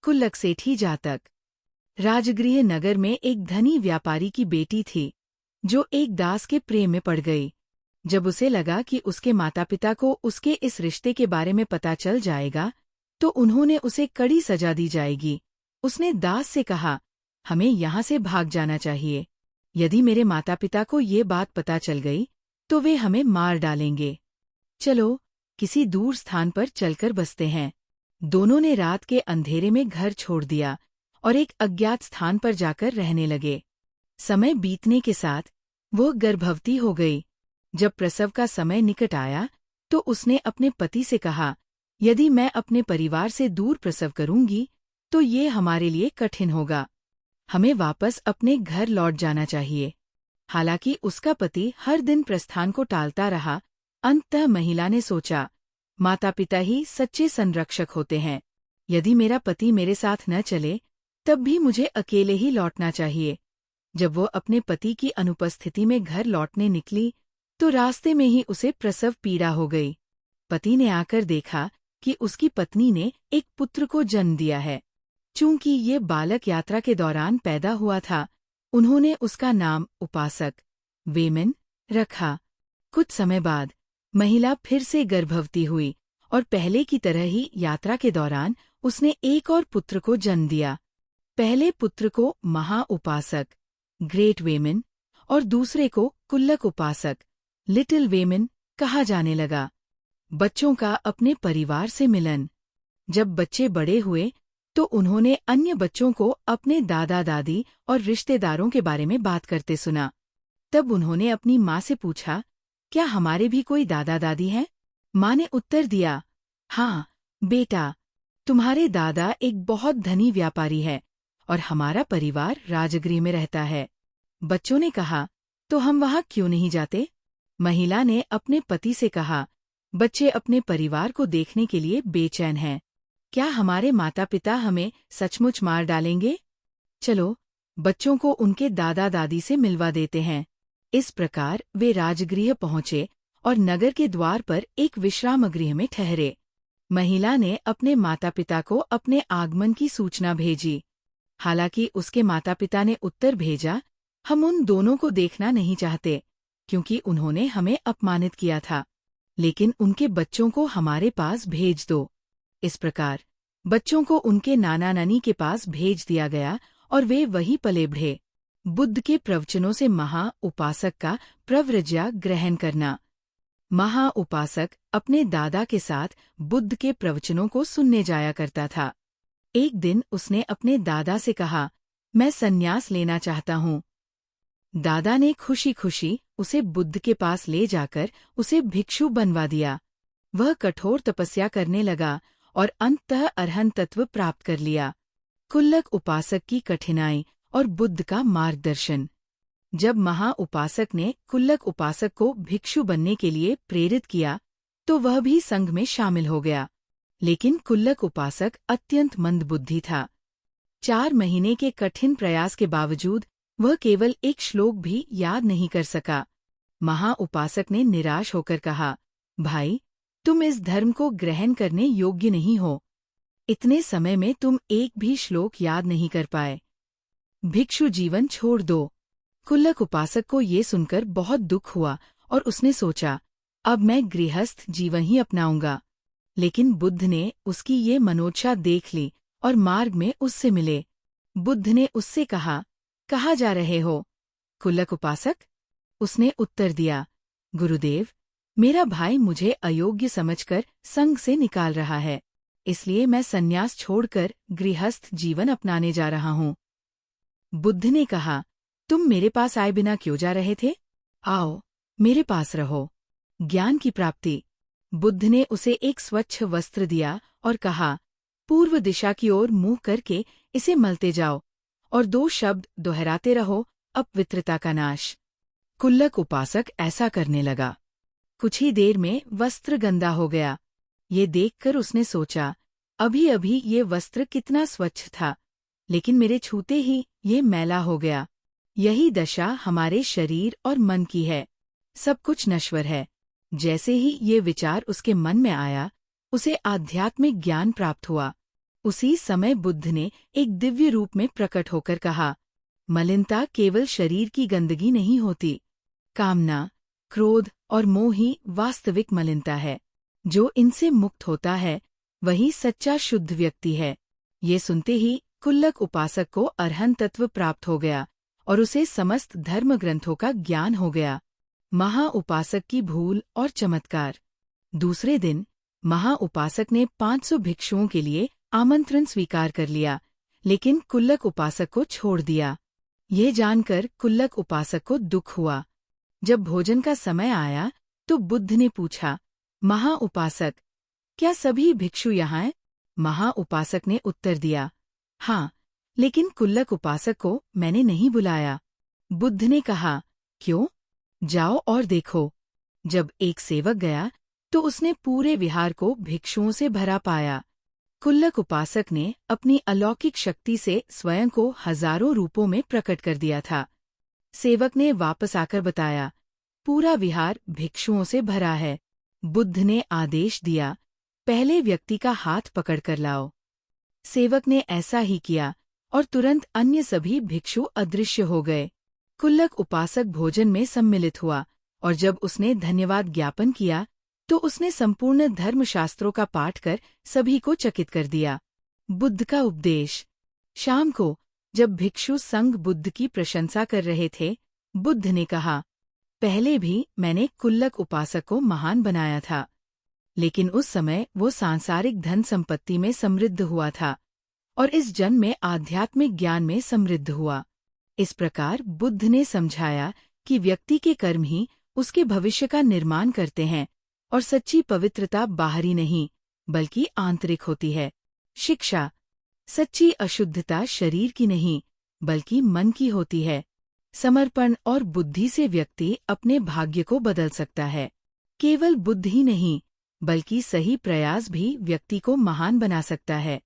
कुल्लक सेठी जातक। राजगृह नगर में एक धनी व्यापारी की बेटी थी, जो एक दास के प्रेम में पड़ गई। जब उसे लगा कि उसके माता पिता को उसके इस रिश्ते के बारे में पता चल जाएगा, तो उन्होंने उसे कड़ी सजा दी जाएगी। उसने दास से कहा, हमें यहाँ से भाग जाना चाहिए। यदि मेरे माता पिता को ये बात पता चल गई, तो वे हमें मार डालेंगे। चलो, किसी दूर स्थान पर चलकर बसते हैं। दोनों ने रात के अंधेरे में घर छोड़ दिया और एक अज्ञात स्थान पर जाकर रहने लगे। समय बीतने के साथ वो गर्भवती हो गई। जब प्रसव का समय निकट आया, तो उसने अपने पति से कहा, यदि मैं अपने परिवार से दूर प्रसव करूंगी, तो ये हमारे लिए कठिन होगा। हमें वापस अपने घर लौट जाना चाहिए। हालांकि उसका पति हर दिन प्रस्थान को टालता रहा, अंततः महिला ने सोचा, माता पिता ही सच्चे संरक्षक होते हैं। यदि मेरा पति मेरे साथ न चले, तब भी मुझे अकेले ही लौटना चाहिए। जब वो अपने पति की अनुपस्थिति में घर लौटने निकली, तो रास्ते में ही उसे प्रसव पीड़ा हो गई। पति ने आकर देखा कि उसकी पत्नी ने एक पुत्र को जन्म दिया है। चूंकि ये बालक यात्रा के दौरान पैदा हुआ था, उन्होंने उसका नाम उपासक वेमन रखा। कुछ समय बाद महिला फिर से गर्भवती हुई और पहले की तरह ही यात्रा के दौरान उसने एक और पुत्र को जन्म दिया। पहले पुत्र को महा उपासक ग्रेट वेमन और दूसरे को कुल्लक उपासक लिटिल वेमन कहा जाने लगा। बच्चों का अपने परिवार से मिलन। जब बच्चे बड़े हुए, तो उन्होंने अन्य बच्चों को अपने दादा दादी और रिश्तेदारों के बारे में बात करते सुना। तब उन्होंने अपनी माँ से पूछा, क्या हमारे भी कोई दादा दादी हैं? माँ ने उत्तर दिया, हाँ बेटा, तुम्हारे दादा एक बहुत धनी व्यापारी है और हमारा परिवार राजगृह में रहता है। बच्चों ने कहा, तो हम वहाँ क्यों नहीं जाते? महिला ने अपने पति से कहा, बच्चे अपने परिवार को देखने के लिए बेचैन हैं। क्या हमारे माता पिता हमें सचमुच मार डालेंगे? चलो, बच्चों को उनके दादा दादी से मिलवा देते हैं। इस प्रकार वे राजगृह पहुँचे और नगर के द्वार पर एक विश्राम गृह में ठहरे। महिला ने अपने माता पिता को अपने आगमन की सूचना भेजी। हालांकि उसके माता पिता ने उत्तर भेजा, हम उन दोनों को देखना नहीं चाहते, क्योंकि उन्होंने हमें अपमानित किया था। लेकिन उनके बच्चों को हमारे पास भेज दो। इस प्रकार बच्चों को उनके नाना नानी के पास भेज दिया गया और वे वहीं पले बढ़े। बुद्ध के प्रवचनों से महा उपासक का प्रव्रज्या ग्रहण करना। महा उपासक अपने दादा के साथ बुद्ध के प्रवचनों को सुनने जाया करता था। एक दिन उसने अपने दादा से कहा, मैं संन्यास लेना चाहता हूँ। दादा ने खुशी खुशी उसे बुद्ध के पास ले जाकर उसे भिक्षु बनवा दिया। वह कठोर तपस्या करने लगा और अंततः अरहंत तत्व प्राप्त कर लिया। कुल्लक उपासक की कठिनाई और बुद्ध का मार्गदर्शन। जब महा उपासक ने कुल्लक उपासक को भिक्षु बनने के लिए प्रेरित किया, तो वह भी संघ में शामिल हो गया। लेकिन कुल्लक उपासक अत्यंत मंदबुद्धि था। 4 महीने के कठिन प्रयास के बावजूद वह केवल एक श्लोक भी याद नहीं कर सका। महा उपासक ने निराश होकर कहा, भाई, तुम इस धर्म को ग्रहण करने योग्य नहीं हो। इतने समय में तुम एक भी श्लोक याद नहीं कर पाए। भिक्षु जीवन छोड़ दो। कुल्लक उपासक को ये सुनकर बहुत दुख हुआ और उसने सोचा, अब मैं गृहस्थ जीवन ही अपनाऊंगा। लेकिन बुद्ध ने उसकी ये मनोच्छा देख ली और मार्ग में उससे मिले। बुद्ध ने उससे कहा, कहाँ जा रहे हो? कुल्लक उपासक? उसने उत्तर दिया, गुरुदेव, मेरा भाई मुझे अयोग्य समझकर संघ से निकाल रहा है, इसलिए मैं संन्यास छोड़कर गृहस्थ जीवन अपनाने जा रहा हूँ। बुद्ध ने कहा, तुम मेरे पास आए बिना क्यों जा रहे थे? आओ, मेरे पास रहो। ज्ञान की प्राप्ति। बुद्ध ने उसे एक स्वच्छ वस्त्र दिया और कहा, पूर्व दिशा की ओर मुंह करके इसे मलते जाओ और 2 शब्द दोहराते रहो, अपवित्रता का नाश। कुल्लक उपासक ऐसा करने लगा। कुछ ही देर में वस्त्र गंदा हो गया। ये देखकर उसने सोचा, अभी अभी ये वस्त्र कितना स्वच्छ था, लेकिन मेरे छूते ही ये मैला हो गया। यही दशा हमारे शरीर और मन की है। सब कुछ नश्वर है। जैसे ही ये विचार उसके मन में आया, उसे आध्यात्मिक ज्ञान प्राप्त हुआ। उसी समय बुद्ध ने एक दिव्य रूप में प्रकट होकर कहा, मलिनता केवल शरीर की गंदगी नहीं होती। कामना, क्रोध और मोह ही वास्तविक मलिनता है। जो इनसे मुक्त होता है वही सच्चा शुद्ध व्यक्ति है। ये सुनते ही कुल्लक उपासक को अरहंत तत्व प्राप्त हो गया और उसे समस्त धर्म ग्रंथों का ज्ञान हो गया। महा उपासक की भूल और चमत्कार। दूसरे दिन महा उपासक ने 500 भिक्षुओं के लिए आमंत्रण स्वीकार कर लिया, लेकिन कुल्लक उपासक को छोड़ दिया। यह जानकर कुल्लक उपासक को दुख हुआ। जब भोजन का समय आया तो बुद्ध ने पूछा, महा उपासक, क्या सभी भिक्षु यहाँ हैं? महा उपासक ने उत्तर दिया, हाँ, लेकिन कुल्लक उपासक को मैंने नहीं बुलाया। बुद्ध ने कहा, क्यों? जाओ और देखो। जब एक सेवक गया तो उसने पूरे विहार को भिक्षुओं से भरा पाया। कुल्लक उपासक ने अपनी अलौकिक शक्ति से स्वयं को हजारों रूपों में प्रकट कर दिया था। सेवक ने वापस आकर बताया, पूरा विहार भिक्षुओं से भरा है। बुद्ध ने आदेश दिया, पहले व्यक्ति का हाथ पकड़कर लाओ। सेवक ने ऐसा ही किया और तुरंत अन्य सभी भिक्षु अदृश्य हो गए। कुल्लक उपासक भोजन में सम्मिलित हुआ और जब उसने धन्यवाद ज्ञापन किया तो उसने संपूर्ण धर्मशास्त्रों का पाठ कर सभी को चकित कर दिया। बुद्ध का उपदेश। शाम को जब भिक्षु संघ बुद्ध की प्रशंसा कर रहे थे, बुद्ध ने कहा, पहले भी मैंने कुल्लक उपासक को महान बनाया था, लेकिन उस समय वो सांसारिक धन संपत्ति में समृद्ध हुआ था और इस जन्म में आध्यात्मिक ज्ञान में समृद्ध हुआ। इस प्रकार बुद्ध ने समझाया कि व्यक्ति के कर्म ही उसके भविष्य का निर्माण करते हैं और सच्ची पवित्रता बाहरी नहीं बल्कि आंतरिक होती है। शिक्षा। सच्ची अशुद्धता शरीर की नहीं बल्कि मन की होती है। समर्पण और बुद्धि से व्यक्ति अपने भाग्य को बदल सकता है। केवल बुद्धि ही नहीं बल्कि सही प्रयास भी व्यक्ति को महान बना सकता है।